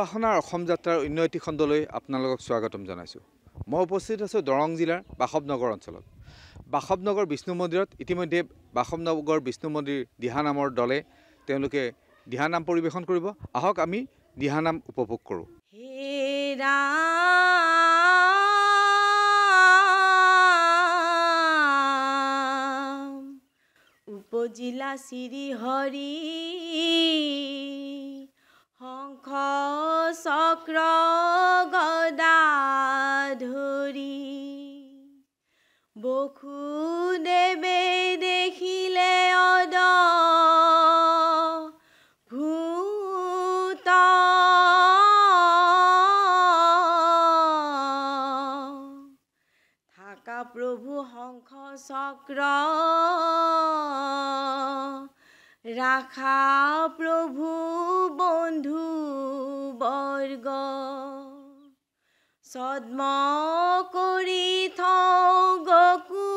উপাসনাৰ অসম যাত্ৰাৰ অন্য এটি খণ্ডলৈ আপোনালোকক স্বাগতম জনাইছোঁ। মই উপস্থিত আছোঁ দৰং জিলাৰ বাসৱনগৰ অঞ্চলত। বাসৱনগৰ বিষ্ণু মন্দিৰত ইতিমধ্যে বাসৱনগৰ বিষ্ণু মন্দিৰ দিহানামৰ দলে তেওঁলোকে দিহানাম পৰিৱেশন কৰিব। আহক আমি দিহানাম উপভোগ কৰোঁ। হে ৰাম উপজিলা শ্ৰী হৰি শংখ চক্ৰ গদা ধৰি বসুদেৱে দেখিলে অদ ভূত থাকা প্ৰভু শংখ চক্ৰ ৰাখা প্ৰভু বন্ধু বৰ্গ ছদ্ম কৰি থওঁ গকুলতায়ে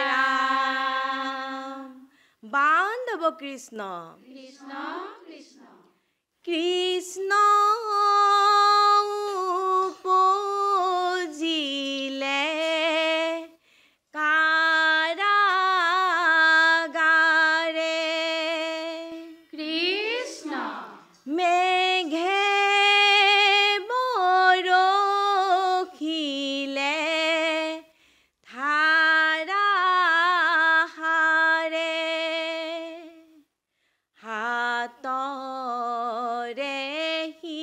ৰাম। বান্ধৱ কৃষ্ণ কৃষ্ণ কৃষ্ণ কৃষ্ণ উপজিলে কাৰাগাৰে কৃষ্ণ মেঘে বৰষিলে ধাৰাসাৰে হাতৰে সি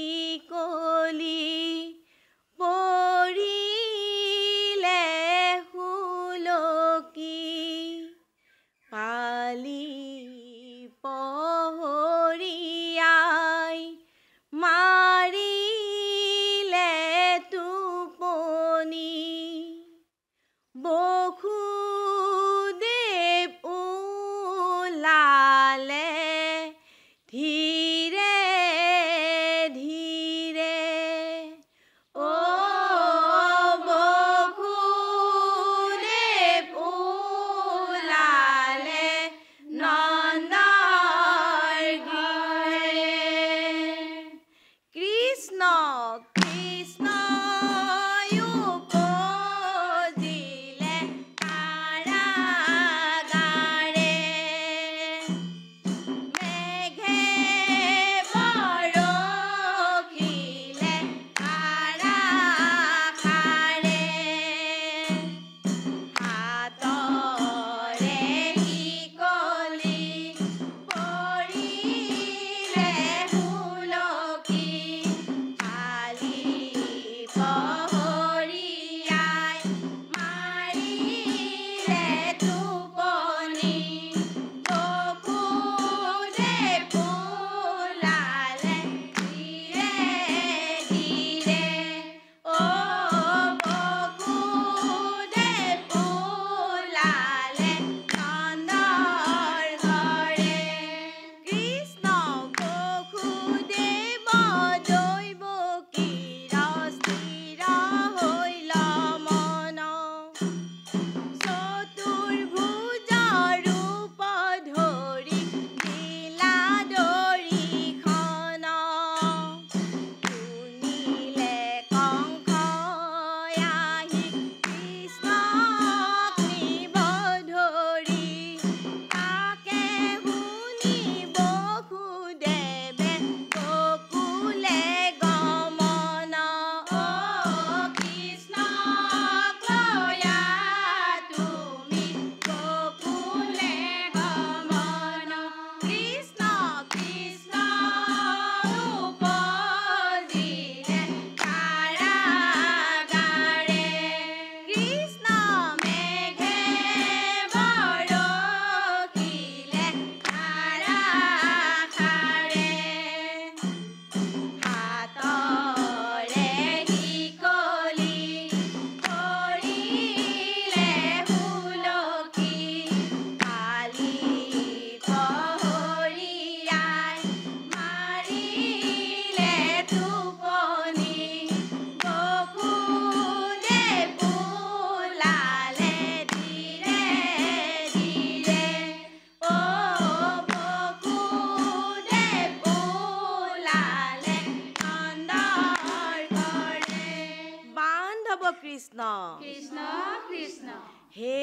হে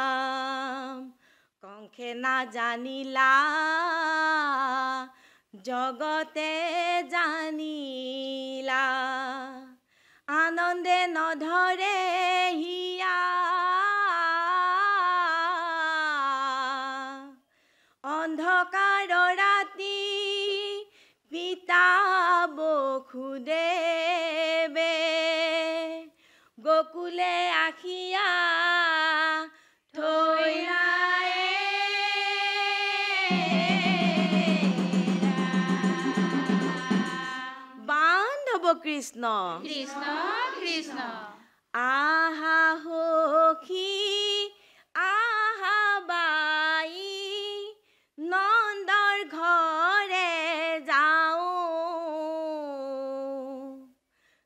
ৰাম কংসে নাজানিলা জগতে জানিলা আনন্দে নধৰে হিয়া অন্ধকাৰ ৰাতি পিতা বসুদেৱে গোকুলে আখিয়া থৈলায়ে বান্ধৱ কৃষ্ণ কৃষ্ণ কৃষ্ণ আহা সখী আহা বাই নন্দৰ ঘৰে যাওঁ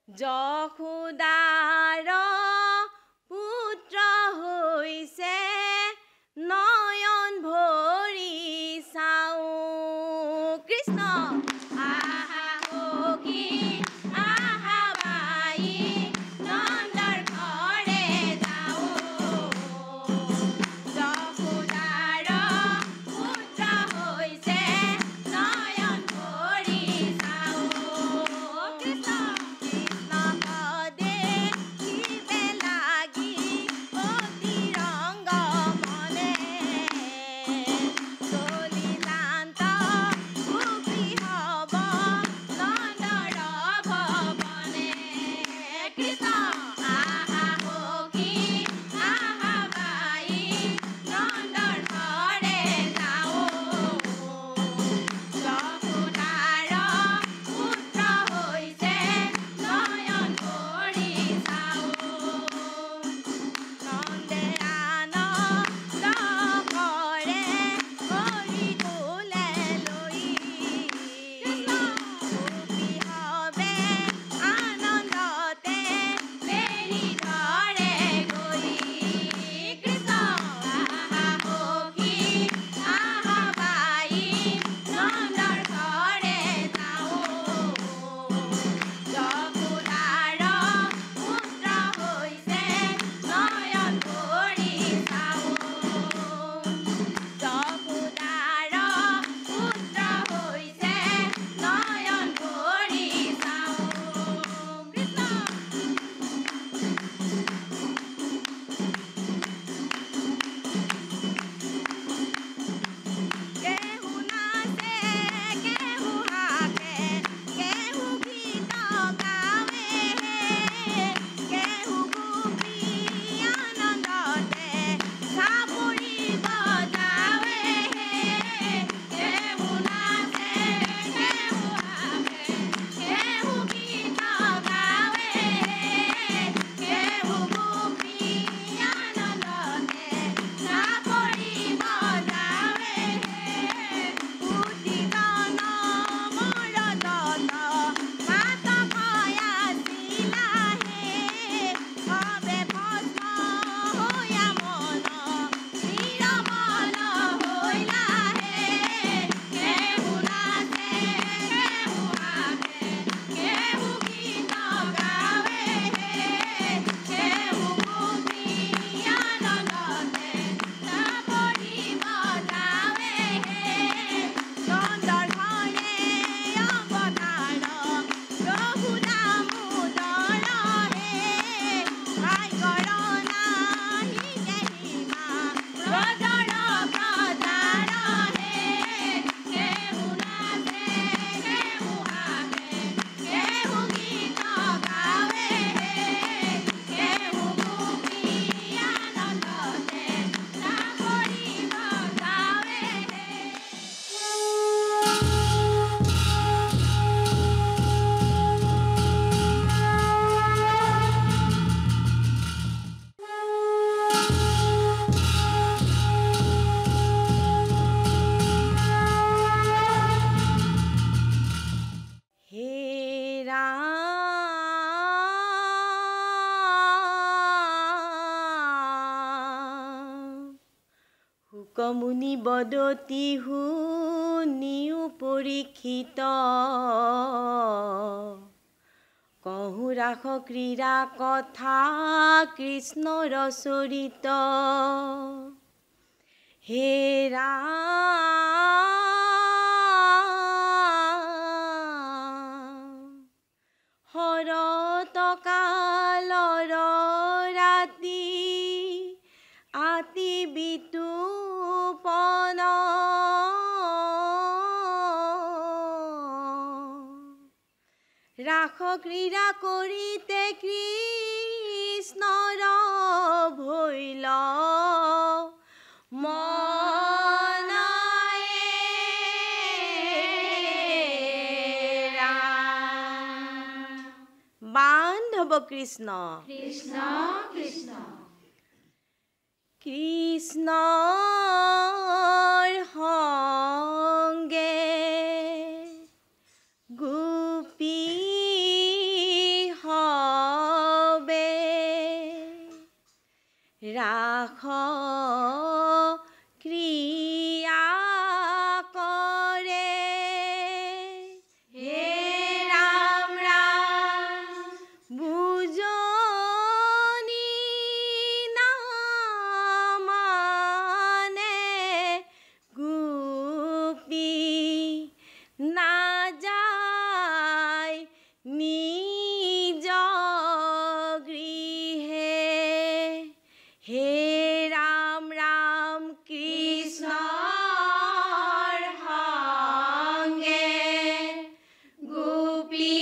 যশোদাৰ পুত্ৰ হৈছে নয়ন ভৰি চাওঁ কৃষ্ণ আহা সখী আহা বাই নন্দৰ ঘৰে যাওঁ যশোদাৰ পুত্ৰ হৈছে নয়ন ভৰি চাওঁ কৃষ্ণ কৃষ্ণ পদে শিৱে লাগি অতি ৰংগ মনে চলিলান্ত গোপী হব নন্দৰ ভৱনে কৃষ্ণ আহা সখী আহা বাই নন্দৰ ঘৰে যাওঁ যশোদাৰ পুত্ৰ হৈছে নয়ন ভৰি চাওঁ নন্দে আনন্দ কৰে কৰি তোলে লৈ গোপী হবে আনন্দতে বেৰি ধৰে গৈ কৃষ্ণ আহা সখী আহা বাই নন্দৰ ঘৰে যাওঁ যশোদাৰ পুত্ৰ হৈছে নয়ন ভৰি চাওঁ যশোদাৰ পুত্ৰ হৈছে নয়ন ভৰি চাওঁ কৃষ্ণ কেহু নাচে কেহু হাকে কেহু গীত গাৱে কেহু গোপী আনন্দতে চাপৰি বজাৱে কেহু নাচে কেহু হাকে কেহু গীত গাৱে কেহু গোপী আনন্দতে চাপৰি বজাৱে উদিতন মৰদত মাত কয়াছিলাহে হবে ভস্ম হৈয়া মন নিৰমল হৈলাহে কেহু নাচে কেহু হাকে কেহু গীত গাৱে কেহু গোপী আনন্দতে চাপৰি বজাৱে নন্দৰ ঘৰে অৱতাৰ প্ৰভু দামোদৰ হে ভাই কৰনা হিতে হিমা ব্ৰজৰ প্ৰজাৰ হে কেহু নাচে কেহু হাকে কেহু গীত গাৱে কেহু গোপী আনন্দতে চাপৰি বজাৱে হে ৰাম হুকমুনি বদতি শুনিও পৰীক্ষিত কহু ৰাস ক্ৰীড়া কথা কৃষ্ণৰ চৰিত হে ৰাম শৰৎ কালৰ ৰাতি আতি বিতুপন ৰাস ক্ৰীড়া কৰিতে কৃষ্ণৰ ভৈল বান্ধৱ কৃষ্ণ কৃষ্ণ কৃষ্ণ কৃষ্ণৰ সংগে গোপী হবে ৰাস ক্ৰিয়া কৰে হে ৰাম ৰাম বুজনি নামানে গোপী নাযায় নিজ গৃহে হে ৰাম ৰাম কৃষ্ণৰ সংগে গোপী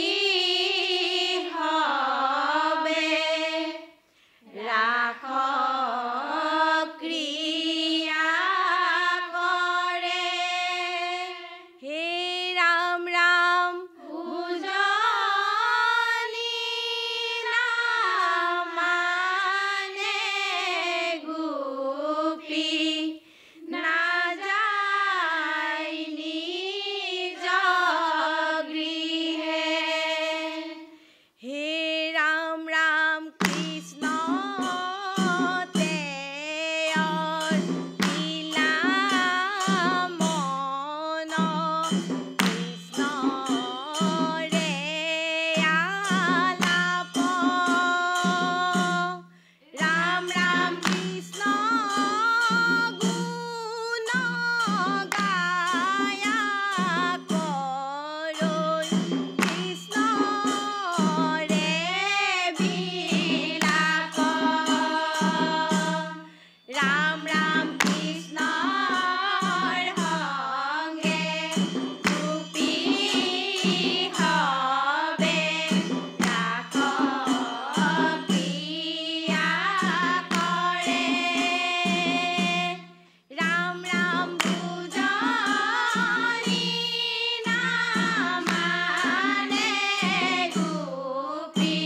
হবে ৰাস ক্ৰিয়া কৰে হে ৰাম ৰাম বুজনি নামানে গোপী নাযায় নিজ গৃহে হে ৰাম ৰাম কৃষ্ণ তেওঁৰ লীলা মন কৃষ্ণৰে আলাপ ৰাম ৰাম কৃষ্ণ গুণ গায়া কৰৈ কৃষ্ণৰে বিলাপ ৰাম ৰাম কৃষ্ণৰ সংগে গোপী হবে ৰাস ক্ৰিয়া কৰে ৰাম ৰাম বুজনি নামানে গোপী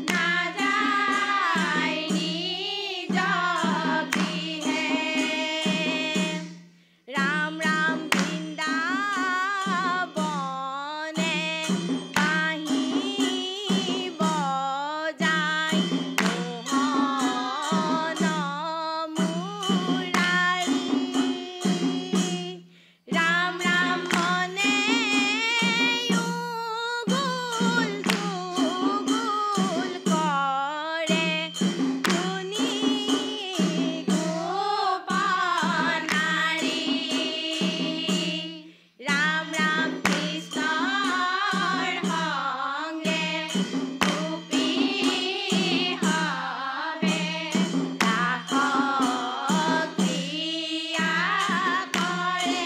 নাযায় নিজ গৃহে ৰাম ৰাম বৃন্দাবনে বাঁহী বজাই মোহন মুৰাৰী ৰাম ৰাম মনে উগুল থুগুল কৰে শুনি গোপনাৰী ৰাম ৰাম কৃষ্ণৰ সংগে গোপী হবে ৰাস ক্ৰিয়া কৰে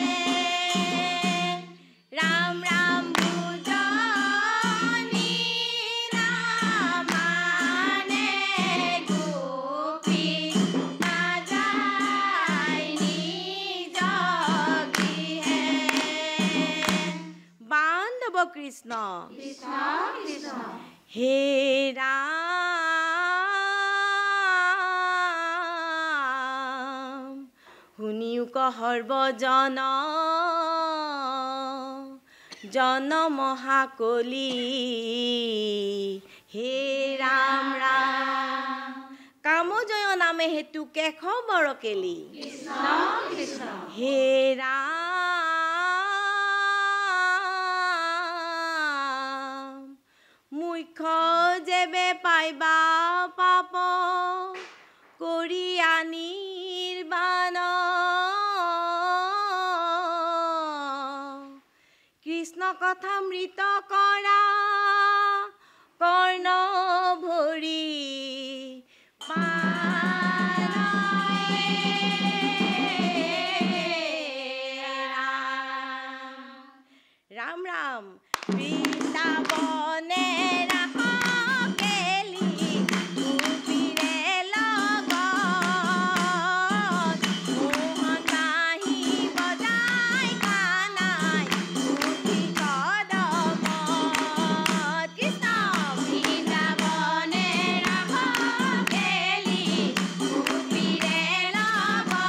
ৰাম ৰাম বুজনি নামানে গোপী নাযায় নিজ গৃহে বান্ধৱ কৃষ্ণ কৃষ্ণ কৃষ্ণ হে ৰাম শুনিও সৰ্বজন জন মহাকলি হে ৰাম ৰাম কামজয় নামে হেতু কেশ বৰকেলি কৃষ্ণ কৃষ্ণ হে ৰাম মুখ্য পাইবা পাপ কৰি আনিৰ্বাণ কৃষ্ণ কথামৃত কৰা কৰ্ণ ভৰি ৰাম ৰাম বৃন্দাবনে ৰাস খেলি গোপীৰে লগত মোহন বাঁহী বজাই কানাই উঠি কদমত কৃষ্ণ বৃন্দাবনে ৰাস খেলি গোপীৰে লগত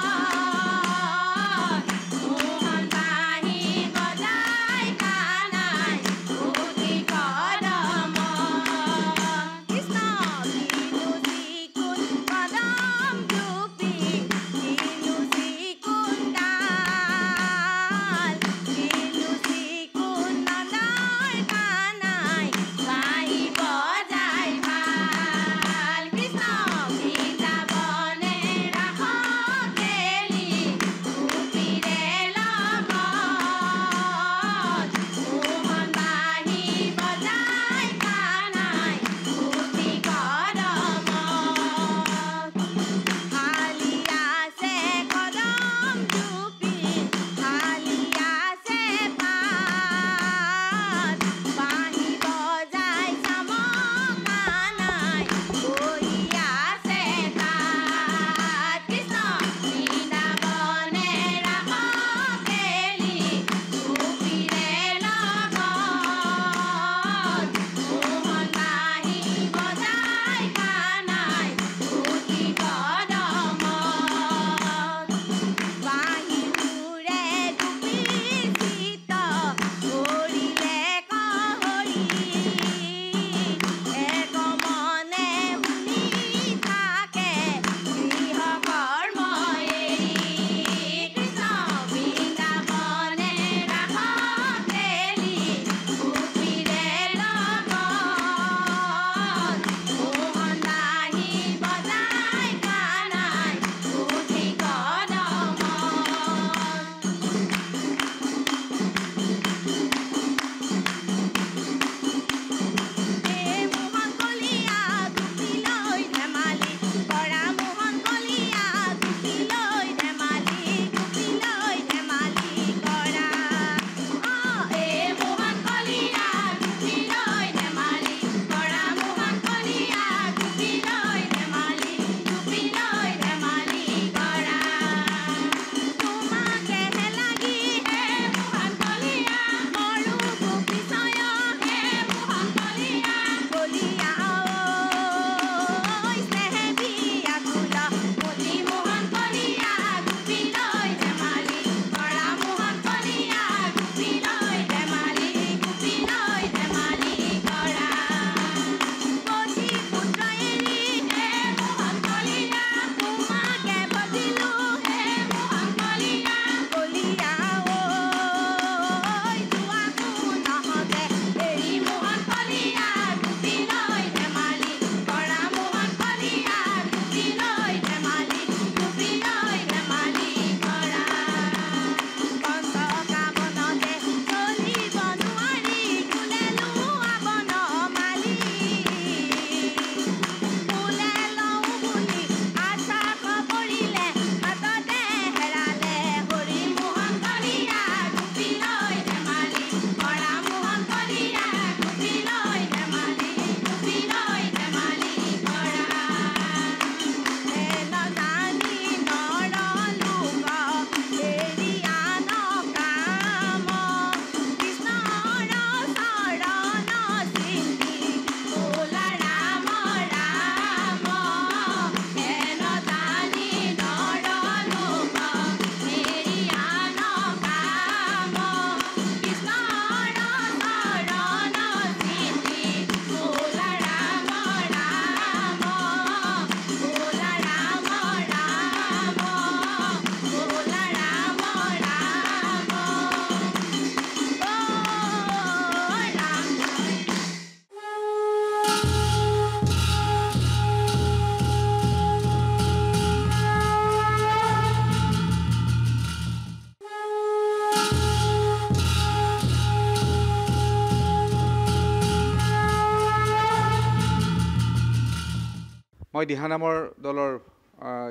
মই দিহানামৰ দলৰ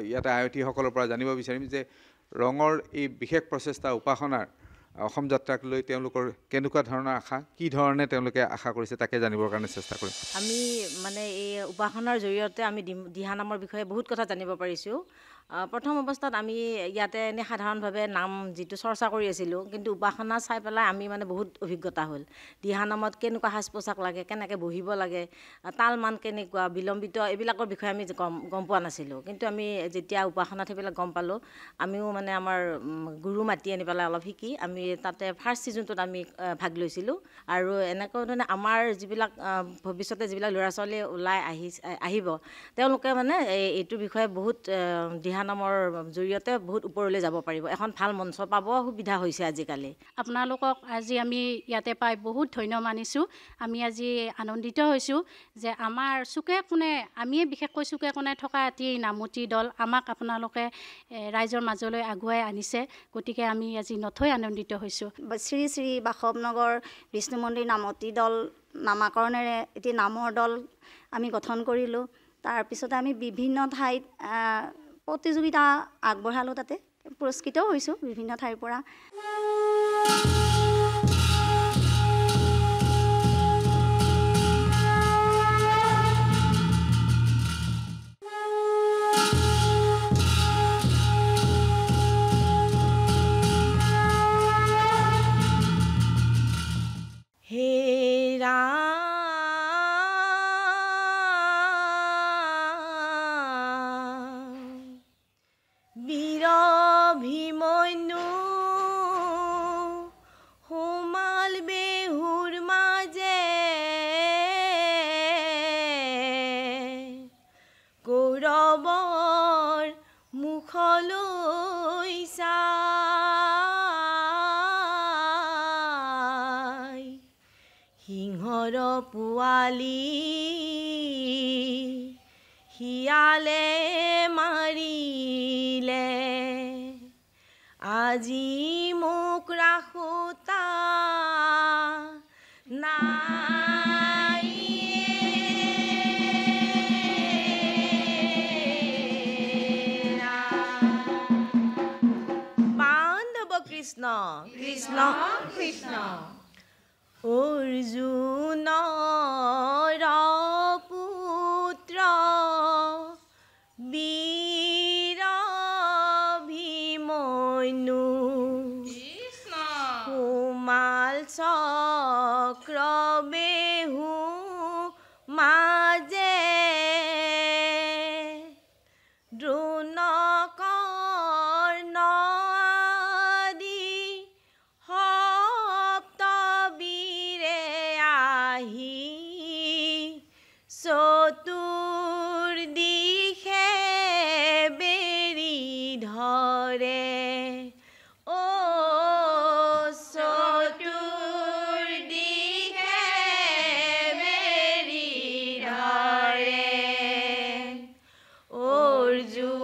ইয়াতে আয়তীসকলৰ পৰা জানিব বিচাৰিম যে ৰঙৰ এই বিশেষ প্ৰচেষ্টা উপাসনাৰ অসম যাত্ৰাক লৈ তেওঁলোকৰ কেনেকুৱা ধৰণৰ আশা কি ধৰণে তেওঁলোকে আশা কৰিছে তাকে জানিবৰ কাৰণে চেষ্টা কৰিম আমি মানে এই উপাসনাৰ জৰিয়তে আমি দিহানামৰ বিষয়ে বহুত কথা জানিব পাৰিছোঁ প্ৰথম অৱস্থাত আমি ইয়াতে এনে সাধাৰণভাৱে নাম যিটো চৰ্চা কৰি আছিলোঁ কিন্তু উপাসনা চাই পেলাই আমি মানে বহুত অভিজ্ঞতা হ'ল দিহানামত কেনেকুৱা সাজ পোছাক লাগে কেনেকৈ বহিব লাগে তাল মান কেনেকুৱা বিলম্বিত এইবিলাকৰ বিষয়ে আমি গম পোৱা নাছিলোঁ কিন্তু আমি যেতিয়া উপাসনাত সেইবিলাক গম পালোঁ আমিও মানে আমাৰ গুৰু মাতি আনি পেলাই অলপ শিকি আমি তাতে ফাৰ্ষ্ট ছিজনটোত আমি ভাগ লৈছিলোঁ আৰু এনেকৈ ধৰণে আমাৰ যিবিলাক ভৱিষ্যতে যিবিলাক ল'ৰা ছোৱালী ওলাই আহিব তেওঁলোকে মানে এইটোৰ বিষয়ে বহুত দিহানামৰ জৰিয়তে বহুত ওপৰলৈ যাব পাৰিব এখন ভাল মঞ্চ পাব সুবিধা হৈছে আজিকালি আপোনালোকক আজি আমি ইয়াতে পাই বহুত ধন্য মানিছোঁ আমি আজি আনন্দিত হৈছোঁ যে আমাৰ চুকে কোণে আমিয়ে বিশেষকৈ চুকে কোণে থকা এটি নামতি দল আমাক আপোনালোকে ৰাইজৰ মাজলৈ আগুৱাই আনিছে গতিকে আমি আজি নথৈ আনন্দিত হৈছোঁ শ্ৰী শ্ৰী বাসৱনগৰ বিষ্ণু মন্দিৰ নামতি দল নামাকৰণেৰে এটি নামৰ দল আমি গঠন কৰিলোঁ তাৰপিছতে আমি বিভিন্ন ঠাইত প্ৰতিযোগিতা আগবঢ়ালোঁ তাতে পুৰস্কৃতও হৈছোঁ বিভিন্ন ঠাইৰ পৰা সিংহৰ পোৱালি শিয়ালে মাৰিলে আজি মোক ৰাখোতা নাই বান্ধৱ কৃষ্ণ কৃষ্ণ কৃষ্ণ অৰ্জুনৰ পুত্ৰ বীৰ ভীমনু সুমাল চক্ৰ বেহু মাজে দ্ৰোণ চতুৰ্দিশে বেৰি ধৰে অ চতুৰ্দিশে বেৰি ধৰে অৰ্জুন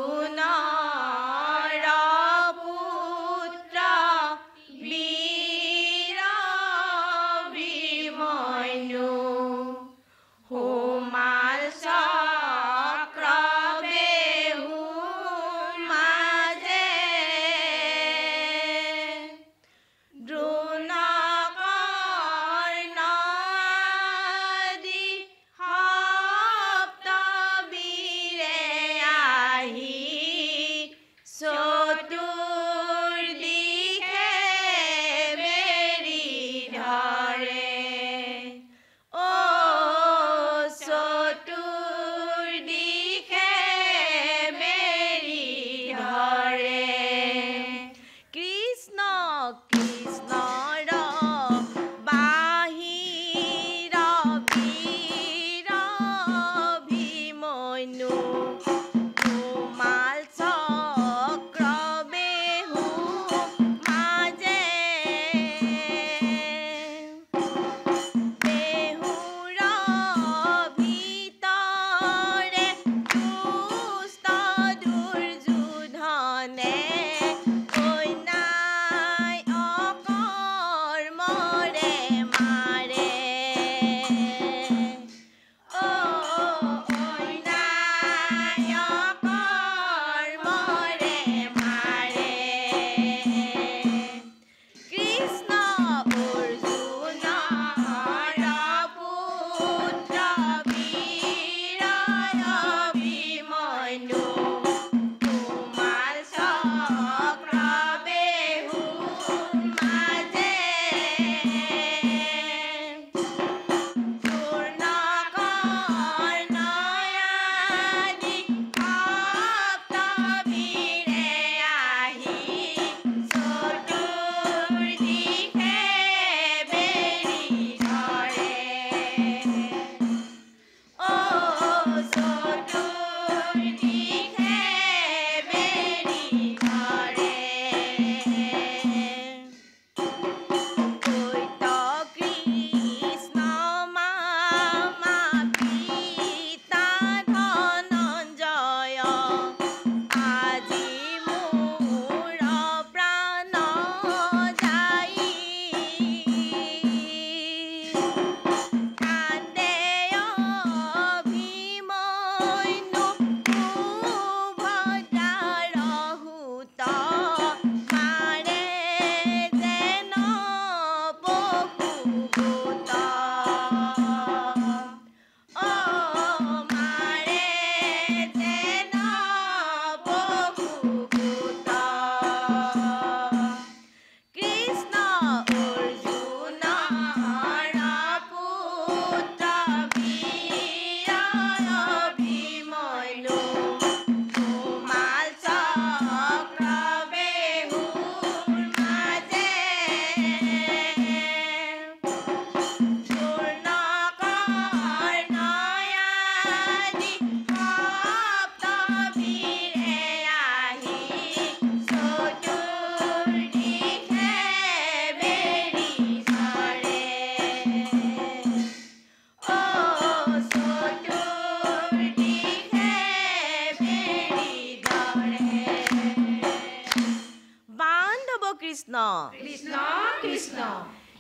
কৃষ্ণ কৃষ্ণ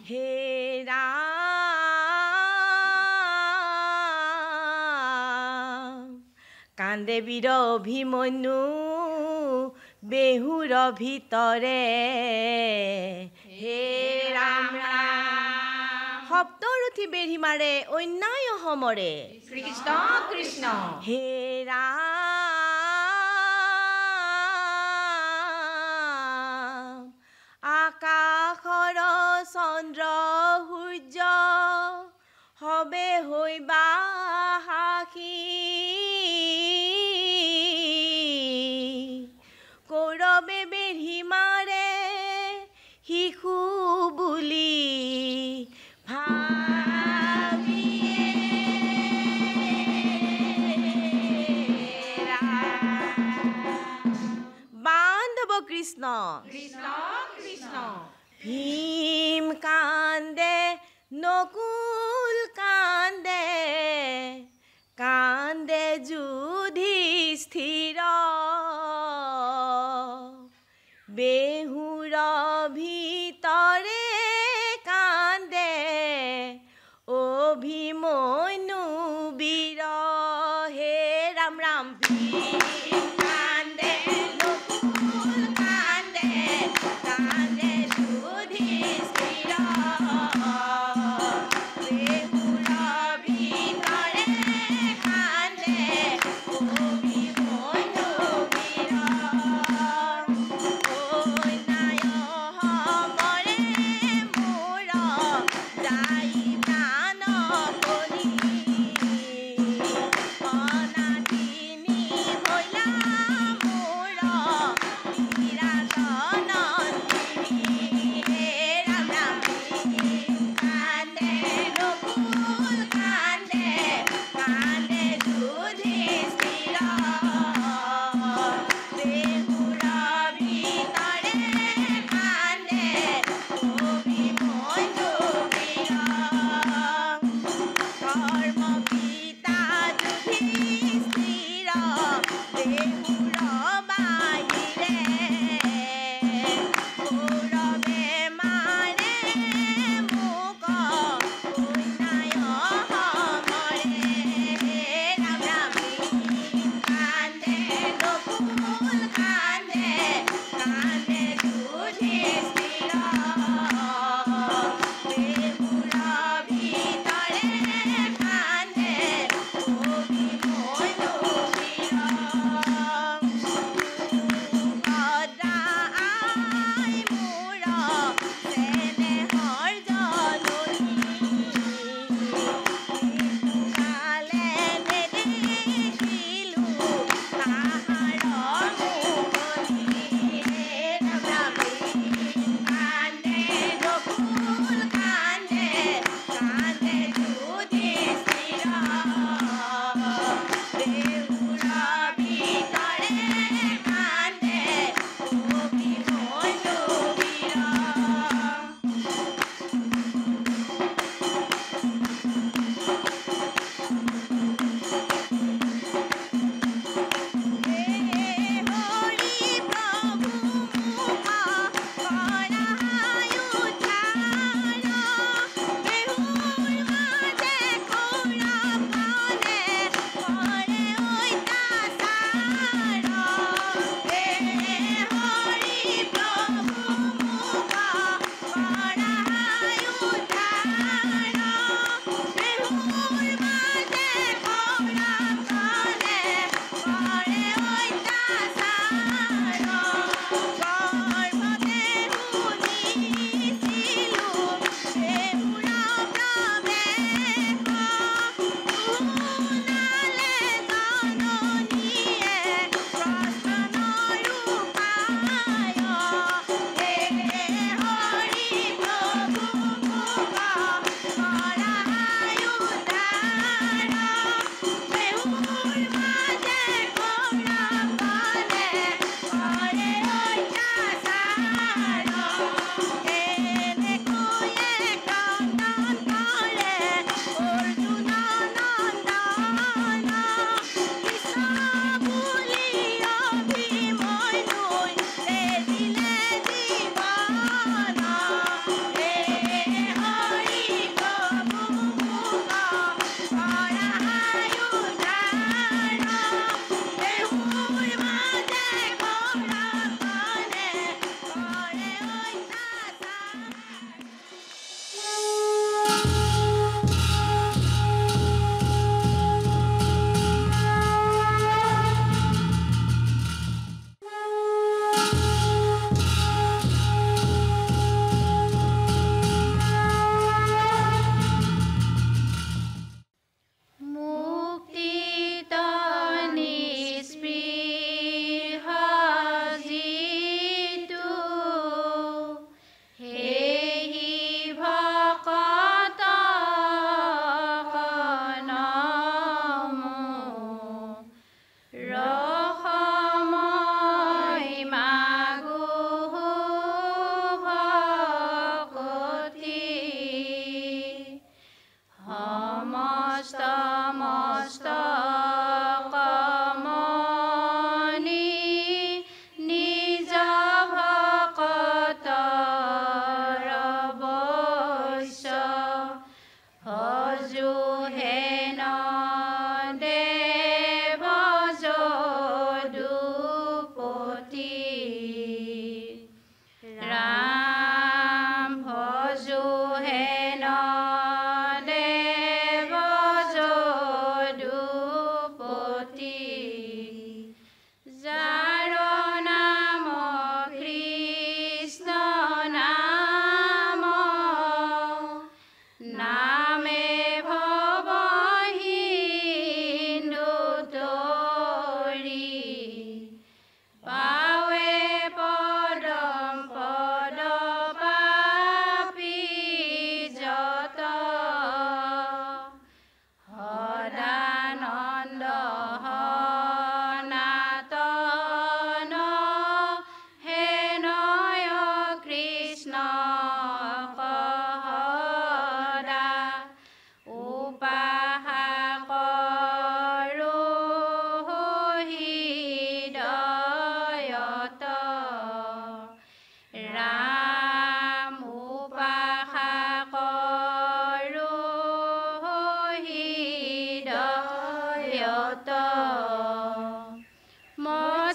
হে ৰাম কান্দে বীৰ অভিমন্যু বেহুৰ ভিতৰে হে ৰাম ৰাম সপ্তৰথী বেঢ়ি মাৰে অন্যায় অসমৰে কৃষ্ণ কৃষ্ণ হে ৰাম আকাশৰ চন্দ্ৰ সূৰ্য হবে হৈবা সাক্ষী কৌৰৱে বেঢ়ি মাৰে শিশু বুলি বান্ধৱ কৃষ্ণ কৃষ্ণ কৃষ্ণ ভীম কান্দে নকুল কান্দে কান্দে যুধিষ্ঠিৰ বেহুৰ ভিতৰে কান্দে অভিমন্যু বীৰ হে ৰাম ৰাম ভীম কান্দে নকুল কান্দে কান্দে যুধিষ্ঠিৰ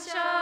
বৎসৰ